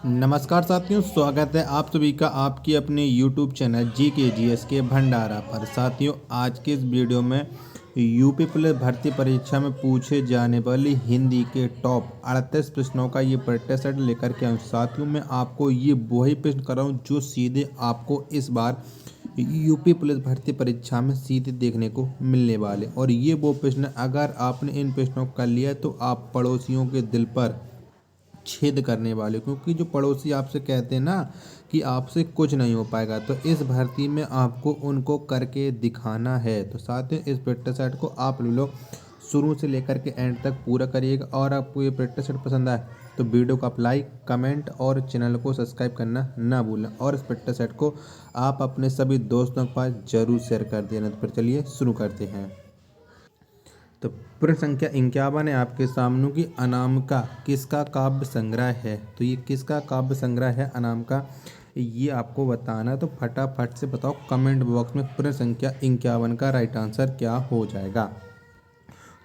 नमस्कार साथियों, स्वागत है आप सभी का आपकी अपने YouTube चैनल GK के भंडारा पर। साथियों, आज के इस वीडियो में यूपी पुलिस भर्ती परीक्षा में पूछे जाने वाली हिंदी के टॉप 38 प्रश्नों का ये प्रैक्टिस सेट लेकर के आऊँ। साथियों, मैं आपको ये वही प्रश्न कर रहा हूँ जो सीधे आपको इस बार यूपी पुलिस भर्ती परीक्षा में सीधे देखने को मिलने वाले। और ये वो प्रश्न, अगर आपने इन प्रश्नों को कर लिया तो आप पड़ोसियों के दिल पर छेद करने वाले, क्योंकि जो पड़ोसी आपसे कहते हैं ना कि आपसे कुछ नहीं हो पाएगा, तो इस भर्ती में आपको उनको करके दिखाना है। तो साथ ही इस प्रैक्टिस सेट को आप लोग शुरू से लेकर के एंड तक पूरा करिएगा। और आपको ये प्रैक्टिस सेट पसंद आए तो वीडियो को आप लाइक, कमेंट और चैनल को सब्सक्राइब करना ना भूलें। और इस प्रैक्टिस सेट को आप अपने सभी दोस्तों के पास जरूर शेयर कर देना। तो फिर चलिए शुरू करते हैं। तो प्रश्न संख्या 51 है आपके सामने की अनामिका किसका काव्य संग्रह है। तो ये किसका काव्य संग्रह है अनामिका, ये आपको बताना है। तो फटाफट से बताओ कमेंट बॉक्स में प्रश्न संख्या 51 का राइट आंसर क्या हो जाएगा।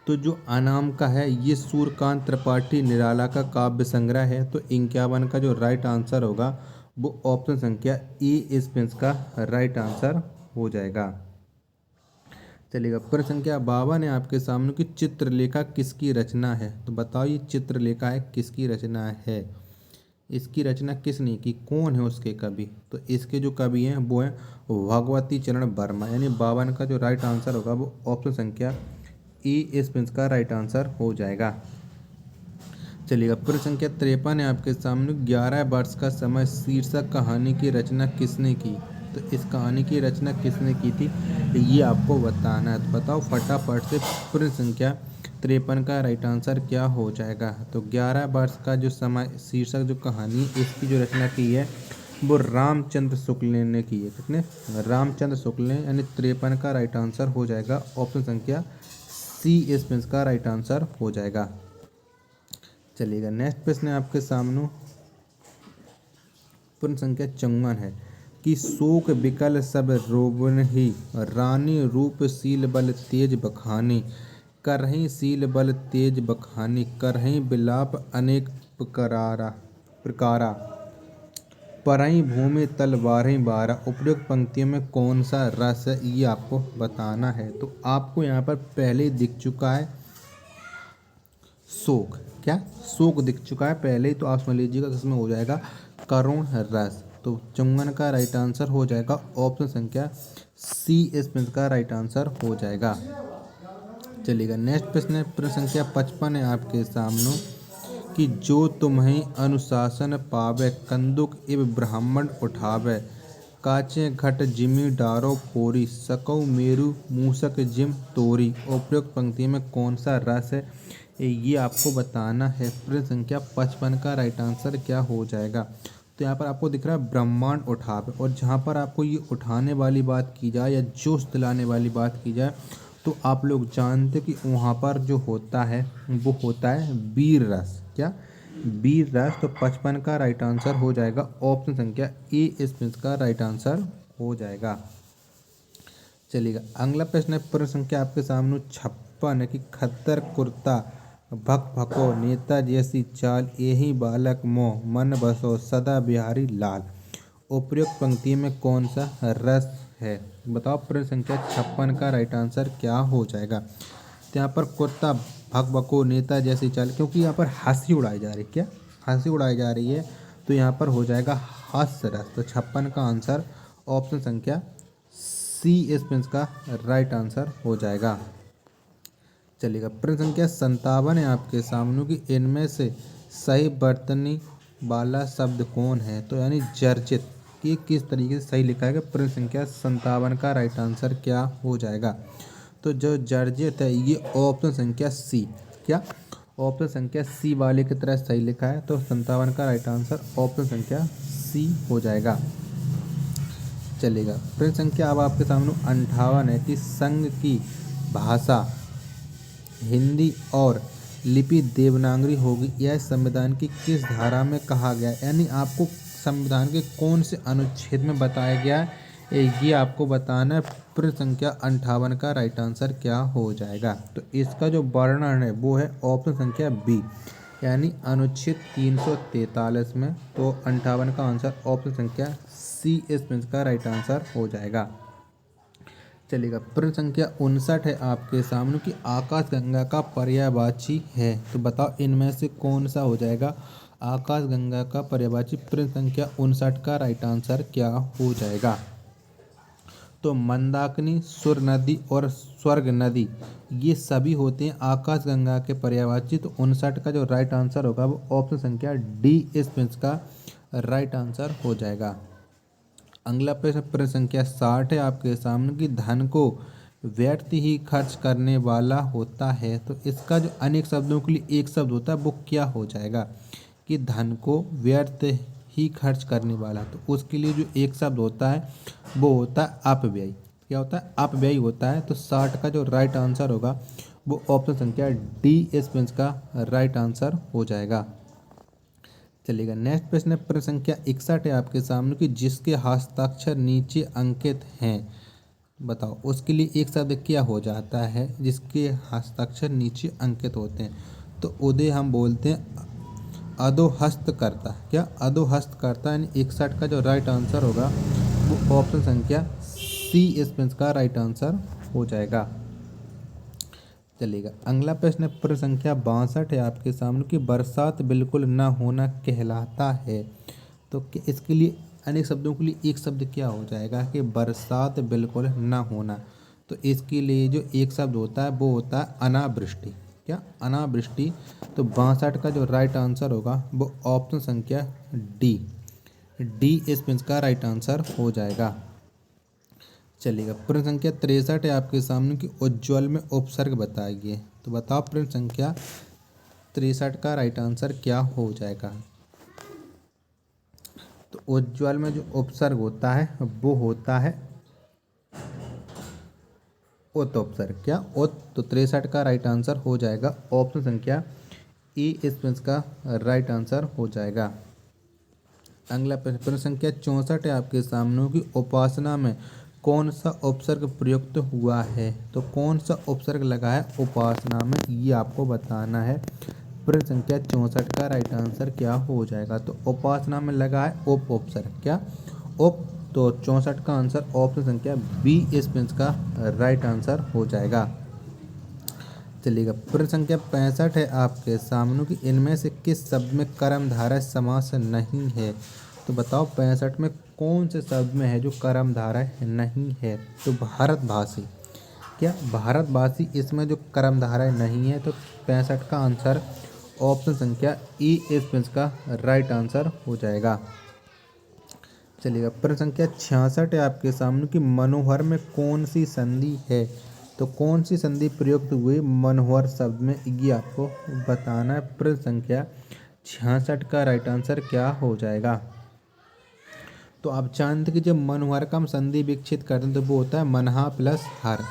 तो जो अनामिका है ये सूर्यकांत त्रिपाठी निराला का काव्य संग्रह है। तो 51 का जो राइट आंसर होगा वो ऑप्शन संख्या ए इसका राइट आंसर हो जाएगा। चलिएगा, प्रश्न संख्या 52 है आपके सामने की चित्रलेखा किसकी रचना है। तो बताओ ये चित्रलेखा है किसकी रचना है, इसकी रचना किसने की, कौन है उसके कवि। तो इसके जो कवि हैं वो हैं भगवती चरण वर्मा। यानी 52 का जो राइट आंसर होगा वो ऑप्शन संख्या ए इसका राइट आंसर हो जाएगा। चलिएगा, प्रश्न संख्या 53 है आपके सामने 11 वर्ष का समय शीर्षक कहानी की रचना किसने की। तो इस कहानी की रचना किसने की थी ये आपको बताना है। तो बताओ फटाफट से प्रश्न संख्या 53 का राइट आंसर क्या हो जाएगा। तो 11 वर्ष का जो समय शीर्षक जो कहानी इसकी जो रचना की है वो रामचंद्र शुक्ल ने की है। कितने, रामचंद्र शुक्ल ने। यानी 53 का राइट आंसर हो जाएगा ऑप्शन संख्या सी इसका राइट आंसर हो जाएगा। चलिएगा, नेक्स्ट प्रश्न है आपके सामने प्रश्न संख्या 54 है कि शोक विकल सब रोबनहि रानी रूप शील बल तेज बखानी करहीं शील बल तेज बखानी करहीं विलाप अनेक प्रकारा परहीं भूमि तलवारें बारा। उपयुक्त पंक्तियों में कौन सा रस है ये आपको बताना है। तो आपको यहाँ पर पहले ही दिख चुका है शोक, क्या शोक दिख चुका है पहले ही। तो आप समझ लीजिएगा किसमें हो जाएगा करुण रस। तो 54 का राइट आंसर हो जाएगा ऑप्शन संख्या सी इसका राइट आंसर हो जाएगा। चलिएगा, नेक्स्ट प्रश्न है प्रश्न संख्या 55 है आपके सामने कि जो तुम्हें अनुशासन पावे कंदुक इव ब्राह्मण उठावे काचे घट जिमी डारो फोरी सकौ मेरु मूसक जिम तोरी। उपयुक्त पंक्ति में कौन सा रस है ये आपको बताना है। प्रश्न संख्या 55 का राइट आंसर क्या हो जाएगा। तो यहाँ पर आपको दिख रहा है ब्रह्मांड उठावे, और जहाँ पर आपको ये उठाने वाली बात की जाए या जोश दिलाने वाली बात की जाए तो आप लोग जानते कि वहाँ पर जो होता है वो होता है वीर रस। क्या, वीर रस। तो 55 का राइट आंसर हो जाएगा ऑप्शन संख्या ए इसका राइट आंसर हो जाएगा। चलिएगा, अगला प्रश्न है प्रश्न संख्या आपके सामने 56 है कि खद्दर कुर्ता भक भको नेता जैसी चाल यही बालक मोह मन बसो सदा बिहारी लाल। उपयुक्त पंक्ति में कौन सा रस है बताओ। प्रश्न संख्या 56 का राइट आंसर क्या हो जाएगा। तो यहाँ पर कुर्ता भक भको नेता जैसी चाल, क्योंकि यहाँ पर हंसी उड़ाई जा रही है, क्या हंसी उड़ाई जा रही है, तो यहाँ पर हो जाएगा हास्य रस। तो 56 का आंसर ऑप्शन संख्या सी इसका राइट आंसर हो जाएगा। चलिएगा, प्रश्न संख्या 57 है आपके सामने कि इनमें से सही बर्तनी वाला शब्द कौन है। तो यानी जर्जित कि किस तरीके से सही लिखा है। प्रश्न संख्या 57 का राइट आंसर क्या हो जाएगा। तो जो जर्जित है ये ऑप्शन संख्या सी, क्या ऑप्शन संख्या सी वाले की तरह सही लिखा है। तो 57 का राइट आंसर ऑप्शन संख्या सी हो जाएगा। चलेगा, प्रश्न संख्या अब आपके सामने 58 है कि संघ की भाषा हिंदी और लिपि देवनागरी होगी यह संविधान की किस धारा में कहा गया। यानी आपको संविधान के कौन से अनुच्छेद में बताया गया है ये आपको बताना है। प्रश्न संख्या 58 का राइट आंसर क्या हो जाएगा। तो इसका जो वर्णन है वो है ऑप्शन संख्या बी, यानी अनुच्छेद 343 में। तो 58 का आंसर ऑप्शन संख्या सी इसमें इसका राइट आंसर हो जाएगा। चलिएगा, प्रश्न संख्या 59 है आपके सामने कि आकाशगंगा का पर्यायवाची है। तो बताओ इनमें से कौन सा हो जाएगा आकाशगंगा का पर्यायवाची। प्रश्न संख्या 59 का राइट आंसर क्या हो जाएगा। तो मंदाकिनी, सुर नदी और स्वर्ग नदी ये सभी होते हैं आकाशगंगा के पर्यायवाची। तो 59 का जो राइट आंसर होगा वो ऑप्शन संख्या डी इसमें इसका राइट आंसर हो जाएगा। अगला प्रश्न प्रश्न संख्या 60 है आपके सामने कि धन को व्यर्थ ही खर्च करने वाला होता है। तो इसका जो अनेक शब्दों के लिए एक शब्द होता है वो क्या हो जाएगा कि धन को व्यर्थ ही खर्च करने वाला। तो उसके लिए जो एक शब्द होता है वो होता है अपव्यय। क्या होता है? अपव्यय होता है। तो 60 का जो राइट आंसर होगा वो ऑप्शन संख्या डी इसमें का राइट आंसर हो जाएगा। चलिएगा, नेक्स्ट प्रश्न है प्रश्न संख्या 61 है आपके सामने कि जिसके हस्ताक्षर नीचे अंकित हैं। बताओ उसके लिए एक शब्द क्या हो जाता है जिसके हस्ताक्षर नीचे अंकित होते हैं। तो उदय हम बोलते हैं अधोहस्तकर्ता। क्या? अधोहस्तकर्ता। यानी 61 का जो राइट आंसर होगा वो ऑप्शन संख्या सी इसमें का राइट आंसर हो जाएगा। चलेगा, अगला प्रश्न है प्रश्न संख्या 62 है आपके सामने कि बरसात बिल्कुल न होना कहलाता है। तो इसके लिए अनेक शब्दों के लिए एक शब्द क्या हो जाएगा कि बरसात बिल्कुल न होना। तो इसके लिए जो एक शब्द होता है वो होता है अनावृष्टि। क्या? अनावृष्टि। तो 62 का जो राइट आंसर होगा वो ऑप्शन संख्या डी इसमें का राइट आंसर हो जाएगा। चलिएगा, प्रश्न संख्या 63 है आपके सामने कि उज्ज्वल में उपसर्ग बताइए। तो बताओ प्रश्न संख्या 63 का राइट आंसर क्या हो जाएगा। तो उज्ज्वल में जो उपसर्ग होता है वो होता है उत उपसर्ग। क्या? उत। तो 63 का राइट आंसर हो जाएगा ऑप्शन संख्या ई इसमें का राइट आंसर हो जाएगा। अगला प्रश्न संख्या 64 है आपके सामने की उपासना में कौन सा उपसर्ग प्रयुक्त हुआ है। तो कौन सा उपसर्ग लगा है उपासना में ये आपको बताना है। प्रश्न संख्या 64 का राइट आंसर क्या हो जाएगा। तो उपासना में लगा है उप उपसर्ग। क्या? उप। तो 64 का आंसर ऑप्शन संख्या बी इसमें का राइट आंसर हो जाएगा। चलिएगा, प्रश्न संख्या 65 है आपके सामने कि इनमें से किस शब्द में कर्मधारय समास नहीं है। तो बताओ 65 में कौन से शब्द में है जो कर्मधारय नहीं है। तो भारतभाषी। क्या? भारतभाषी इसमें जो कर्मधारय नहीं है। तो 65 का आंसर ऑप्शन संख्या ई इसमें का राइट आंसर हो जाएगा। चलिएगा, प्रश्न संख्या 66 है आपके सामने कि मनोहर में कौन सी संधि है। तो कौन सी संधि प्रयुक्त हुई मनोहर शब्द में ये आपको बताना है। प्रश्न संख्या 66 का राइट आंसर क्या हो जाएगा। तो आप जानते कि जब मनोहर का हम संधि विकसित करते हैं तो वो होता है मनहा प्लस हर।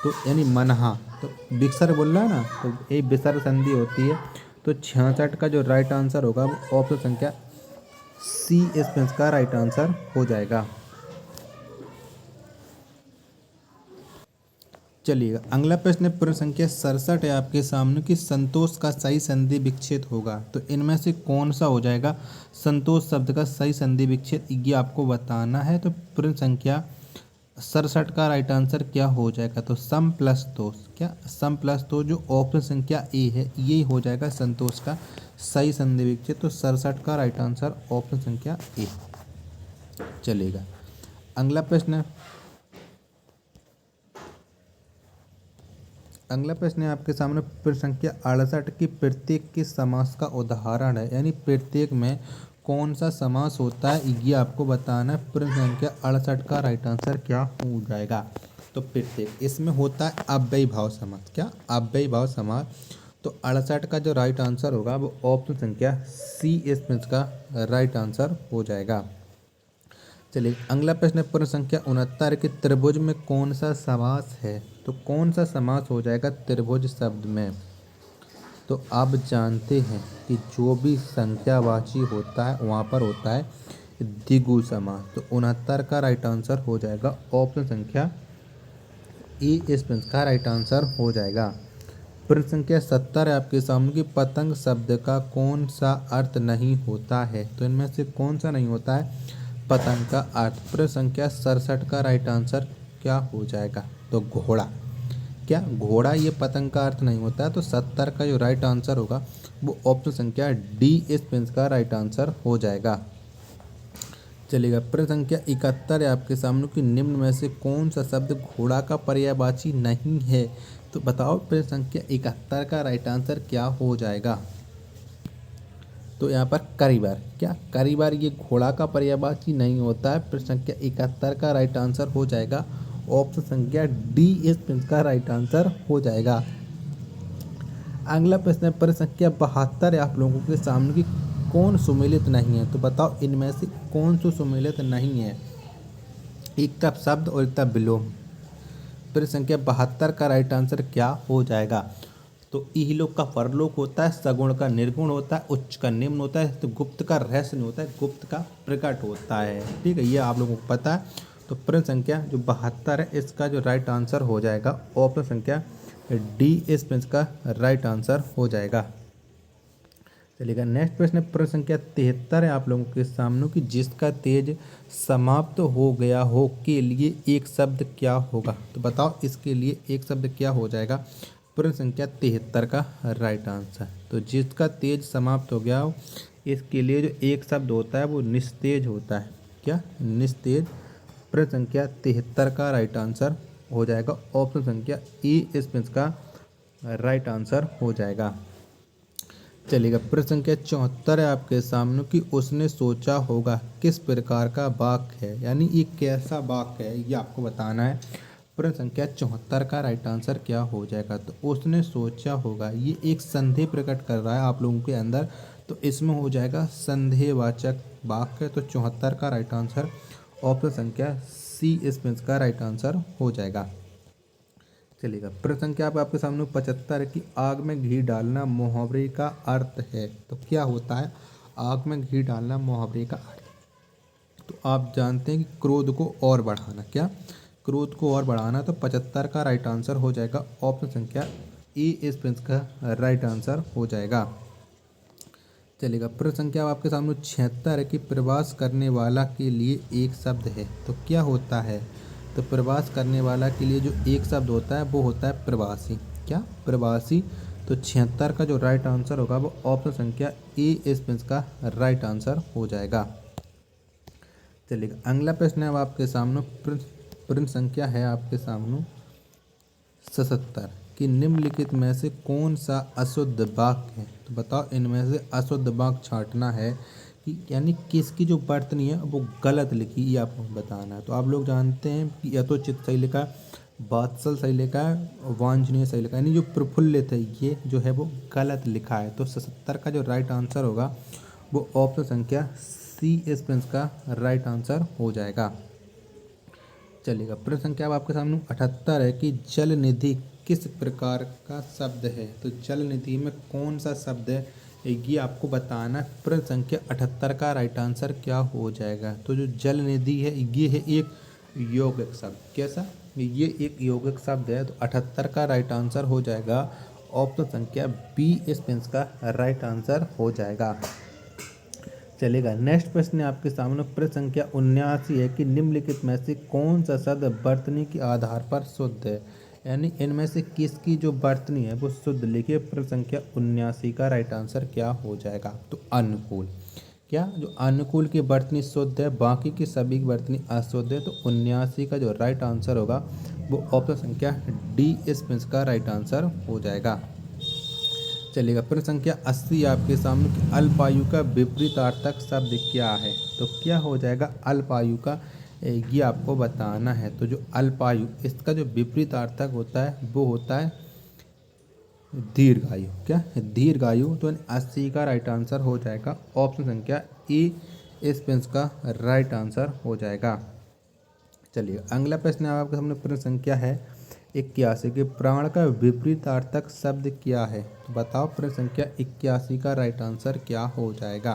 तो यानी मनहा तो विसर्ग बोल रहा है ना, तो एक विसर्ग संधि होती है। तो 66 का जो राइट आंसर होगा वो ऑप्शन संख्या सी इसमें का राइट आंसर हो जाएगा। चलिएगा, अगला प्रश्न है प्रश्न संख्या 67 है आपके सामने कि संतोष का सही संधि विच्छेद होगा। तो इनमें से कौन सा हो जाएगा संतोष शब्द का सही संधि विच्छेद ये आपको बताना है। तो प्रश्न संख्या 67 का राइट आंसर क्या हो जाएगा। तो सम प्लस तोष। क्या? सम प्लस तोष जो ऑप्शन संख्या ए है यही हो जाएगा संतोष का सही संधि विच्छेद। तो 67 का राइट आंसर ऑप्शन संख्या ए। चलेगा, अगला प्रश्न है आपके सामने प्रश्न संख्या 68 की प्रत्येक के समास का उदाहरण है। यानी प्रत्येक में कौन सा समास होता है ये आपको बताना है। प्रश्न संख्या 68 का राइट आंसर क्या हो जाएगा। तो प्रत्येक इसमें होता है अव्ययी भाव समास। क्या? अव्ययी भाव समास। तो 68 का जो राइट आंसर होगा वो ऑप्शन संख्या सी इसमें का राइट आंसर हो जाएगा। चलिए, अगला प्रश्न है प्रश्न संख्या 69 के त्रिभुज में कौन सा समास है। तो कौन सा समास हो जाएगा त्रिभुज शब्द में। तो आप जानते हैं कि जो भी संख्यावाची होता है वहाँ पर होता है द्विगु समास। तो 69 का राइट आंसर हो जाएगा ऑप्शन संख्या ई इसमें का राइट आंसर हो जाएगा। प्रश्न संख्या 70 है आपके सामने कि पतंग शब्द का कौन सा अर्थ नहीं होता है। तो इनमें से कौन सा नहीं होता है पतंग का अर्थ। प्रश्न संख्या 67 का राइट आंसर क्या हो जाएगा। तो घोड़ा। क्या घोड़ा ये पतंग का अर्थ नहीं होता है। तो 70 का जो राइट आंसर होगा वो ऑप्शन संख्या डी इस का राइट आंसर हो जाएगा। चलिएगा प्रश्न संख्या 71 है आपके सामने कि निम्न में से कौन सा शब्द घोड़ा का पर्यायवाची नहीं है। तो बताओ प्रश्न संख्या 71 का राइट आंसर क्या हो जाएगा। तो यहाँ पर करीबार। क्या करीबार ये घोड़ा का पर्यायवाची नहीं होता है। प्रश्न संख्या 71 का राइट आंसर हो जाएगा ऑप्शन संख्या डी इसका राइट आंसर हो जाएगा। अगला प्रश्न है प्रश्न संख्या 72 है आप लोगों के सामने की कौन सुमेलित नहीं है। तो बताओ इनमें से कौन सा सुमेलित नहीं है। एक तरफ शब्द और एक तरफ विलोम। प्रश्न संख्या 72 का राइट आंसर क्या हो जाएगा। तो इहलोक का परलोक होता है, सगुण का निर्गुण होता है, उच्च का निम्न होता है, तो गुप्त का रहस्य नहीं होता है, गुप्त का प्रकट होता है। ठीक है, ये आप लोगों को पता है। तो प्रश्न संख्या जो 72 है इसका जो राइट आंसर हो जाएगा ऑप्शन संख्या डी इस प्रश्न का राइट आंसर हो जाएगा। चलिएगा नेक्स्ट प्रश्न प्रश्न संख्या 73 है आप लोगों के सामने कि जिसका तेज समाप्त हो गया हो के लिए एक शब्द क्या होगा। तो बताओ इसके लिए एक शब्द क्या हो जाएगा। प्रश्न संख्या 73 का राइट आंसर। तो जिसका तेज समाप्त हो गया हो इसके लिए जो एक शब्द होता है वो निस्तेज होता है। क्या निस्तेज। प्रश्न संख्या 73 का राइट आंसर हो जाएगा ऑप्शन संख्या ई इस प्रश्न का राइट आंसर हो जाएगा। चलिएगा प्रश्न संख्या 74 है आपके सामने कि उसने सोचा होगा किस प्रकार का वाक्य है, यानी ये कैसा वाक्य है ये आपको बताना है। प्रश्न संख्या 74 का राइट आंसर क्या हो जाएगा। तो उसने सोचा होगा ये एक संदेह प्रकट कर रहा है आप लोगों के अंदर, तो इसमें हो जाएगा संदेहवाचक वाक्य। तो 74 का राइट आंसर ऑप्शन संख्या सी इसमें इसका राइट आंसर हो जाएगा। चलिएगा प्रश्न संख्या आपके सामने 75 है कि आग में घी डालना मुहावरे का अर्थ है। तो क्या होता है आग में घी डालना मुहावरे का अर्थ। तो आप जानते हैं कि क्रोध को और बढ़ाना। क्या क्रोध को और बढ़ाना। तो 75 का राइट आंसर हो जाएगा ऑप्शन संख्या ए इस प्रश्न का राइट आंसर हो जाएगा। चलिएगा प्रश्न संख्या आपके सामने 76 है कि प्रवास करने वाला के लिए एक शब्द है। तो क्या होता है। तो प्रवास करने वाला के लिए जो एक शब्द होता है वो होता है प्रवासी। क्या प्रवासी। तो 76 का जो राइट आंसर होगा वो ऑप्शन संख्या ए इस प्रश्न का राइट आंसर हो जाएगा। चलिएगा अगला प्रश्न है अब आपके सामने प्रश्न संख्या है आपके सामने 77 कि निम्नलिखित में से कौन सा अशुद्ध वाक्य है। तो बताओ इनमें से अशुद्ध वाक्य छांटना है कि यानी किसकी जो वर्तनी है वो गलत लिखी ये आपको बताना है। तो आप लोग जानते हैं कि यथोचित सही लिखा है, बात्सल सही लिखा है, वांछनीय सही लिखा है, यानी जो प्रफुल्लित है ये जो है वो गलत लिखा है। तो 77 का जो राइट आंसर होगा वो ऑप्शन संख्या सी इस प्रश्न का राइट आंसर हो जाएगा। चलिएगा प्रश्न संख्या अब आपके सामने 78 है कि जल निधि किस प्रकार का शब्द है। तो जल निधि में कौन सा शब्द है ये आपको बताना। प्रश्न संख्या 78 का राइट आंसर क्या हो जाएगा। तो जो जल निधि है ये है एक यौगिक शब्द। कैसा ये एक यौगिक शब्द है। तो 78 का राइट आंसर हो जाएगा ऑप्शन संख्या बी इस प्रश्न का राइट आंसर हो जाएगा। चलेगा नेक्स्ट प्रश्न है आपके सामने प्रश्न संख्या 79 है कि निम्नलिखित में से कौन सा शब्द वर्तनी के आधार पर शुद्ध है, यानी इनमें से किसकी जो वर्तनी है वो शुद्ध लिखिए। प्रश्न संख्या 79 का राइट आंसर क्या हो जाएगा। तो अनुकूल। क्या जो अनुकूल की वर्तनी शुद्ध है बाकी की सभी की वर्तनी अशुद्ध है। तो 79 का जो राइट आंसर होगा वो ऑप्शन संख्या डी इस प्रश्न का राइट आंसर हो जाएगा। चलिएगा प्रश्न संख्या 80 आपके सामने कि अल्पायु का विपरीतार्थक शब्द क्या है। तो क्या हो जाएगा अल्पायु का ये आपको बताना है। तो जो अल्पायु इसका जो विपरीतार्थक होता है वो होता है दीर्घायु। क्या दीर्घायु। तो 80 का राइट आंसर हो जाएगा ऑप्शन संख्या ए इस प्रश्न का राइट आंसर हो जाएगा। चलिए अगला प्रश्न आपके सामने प्रश्न संख्या है 81 के प्राण का विपरीतार्थक शब्द क्या है। तो बताओ प्रश्न संख्या 81 का राइट आंसर क्या हो जाएगा,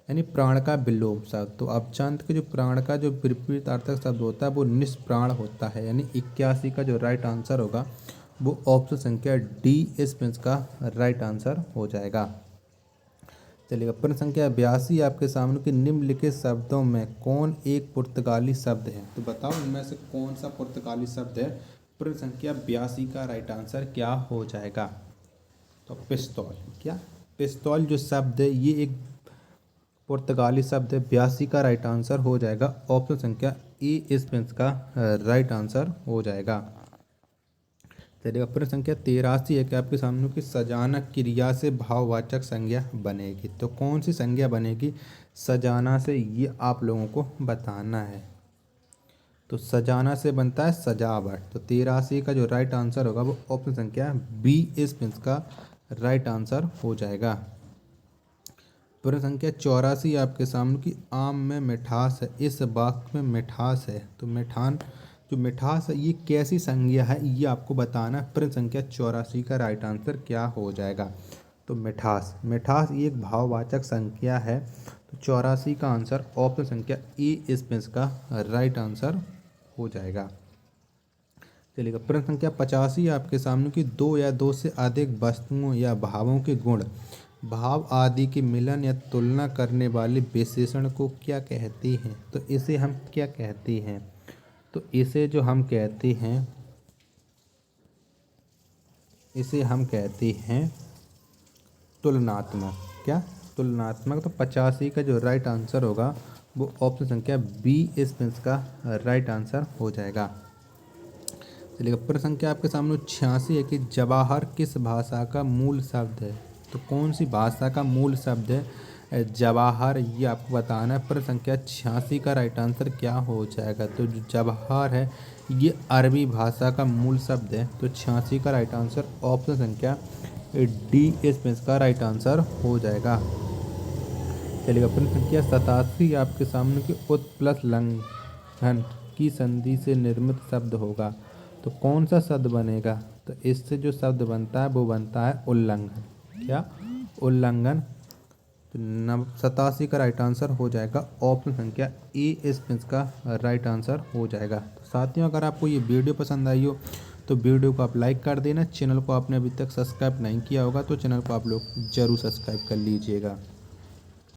यानी प्राण का विलोम शब्द। तो आप जानते कि जो प्राण का जो विपरीतार्थक शब्द होता है वो निष्प्राण होता है, यानी 81 का जो राइट आंसर होगा वो ऑप्शन संख्या डी इसमें इसका राइट आंसर हो जाएगा। चलिएगा, प्रश्न संख्या 82 आपके सामने कि निम्नलिखित शब्दों में कौन एक पुर्तगाली शब्द है। तो बताओ इनमें से कौन सा पुर्तगाली शब्द है। प्रश्न संख्या 82 का राइट आंसर क्या हो जाएगा। तो पिस्तौल, क्या पिस्तौल जो शब्द है ये एक पुर्तगाली शब्द है। 82 का राइट आंसर हो जाएगा ऑप्शन संख्या ए इसमें का राइट आंसर हो जाएगा। चलिए, प्रश्न संख्या 83 है कि आपके सामने की सजाना क्रिया से भाववाचक संज्ञा बनेगी। तो कौन सी संज्ञा बनेगी सजाना से, ये आप लोगों को बताना है। तो सजाना से बनता है सजावट। तो 83 का जो राइट आंसर होगा वो ऑप्शन संख्या बी इसमें का राइट आंसर हो जाएगा। प्रश्न संख्या 84 आपके सामने की आम में मिठास है, इस वाक्य में मिठास है। तो जो मिठास है ये कैसी संज्ञा है ये आपको बताना है। प्रश्न संख्या 84 का राइट आंसर क्या हो जाएगा। तो मिठास ये एक भाववाचक संज्ञा है। तो 84 का आंसर ऑप्शन संख्या ए इसमें का राइट आंसर हो जाएगा। चलिएगा, प्रश्न संख्या 85 आपके सामने की दो या दो से अधिक वस्तुओं या भावों के गुण भाव आदि के मिलन या तुलना करने वाले विशेषण को क्या कहते हैं। तो इसे हम क्या कहते हैं। तो इसे हम कहते हैं तुलनात्मक। क्या तुलनात्मक। तो 85 का जो राइट आंसर होगा वो ऑप्शन संख्या बी इसमें का राइट आंसर हो जाएगा। चलिए, प्रश्न संख्या आपके सामने 86 है कि जवाहर किस भाषा का मूल शब्द है। तो कौन सी भाषा का मूल शब्द है जवाहर, ये आपको बताना है। प्रश्न संख्या 86 का राइट आंसर क्या हो जाएगा। तो जो जवाहर है ये अरबी भाषा का मूल शब्द है। तो 86 का राइट आंसर ऑप्शन संख्या डी इसमें का राइट आंसर हो जाएगा। चलिएगा, प्रश्न संख्या 87 आपके सामने की उत प्लस लंघन की संधि से निर्मित शब्द होगा। तो कौन सा शब्द बनेगा। तो इससे जो शब्द बनता है वो बनता है उल्लंघन। क्या उल्लंघन। तो 87 का राइट आंसर हो जाएगा ऑप्शन संख्या ए इसमें का राइट आंसर हो जाएगा। तो साथियों, अगर आपको ये वीडियो पसंद आई हो तो वीडियो को आप लाइक कर देना। चैनल को आपने अभी तक सब्सक्राइब नहीं किया होगा तो चैनल को आप लोग ज़रूर सब्सक्राइब कर लीजिएगा।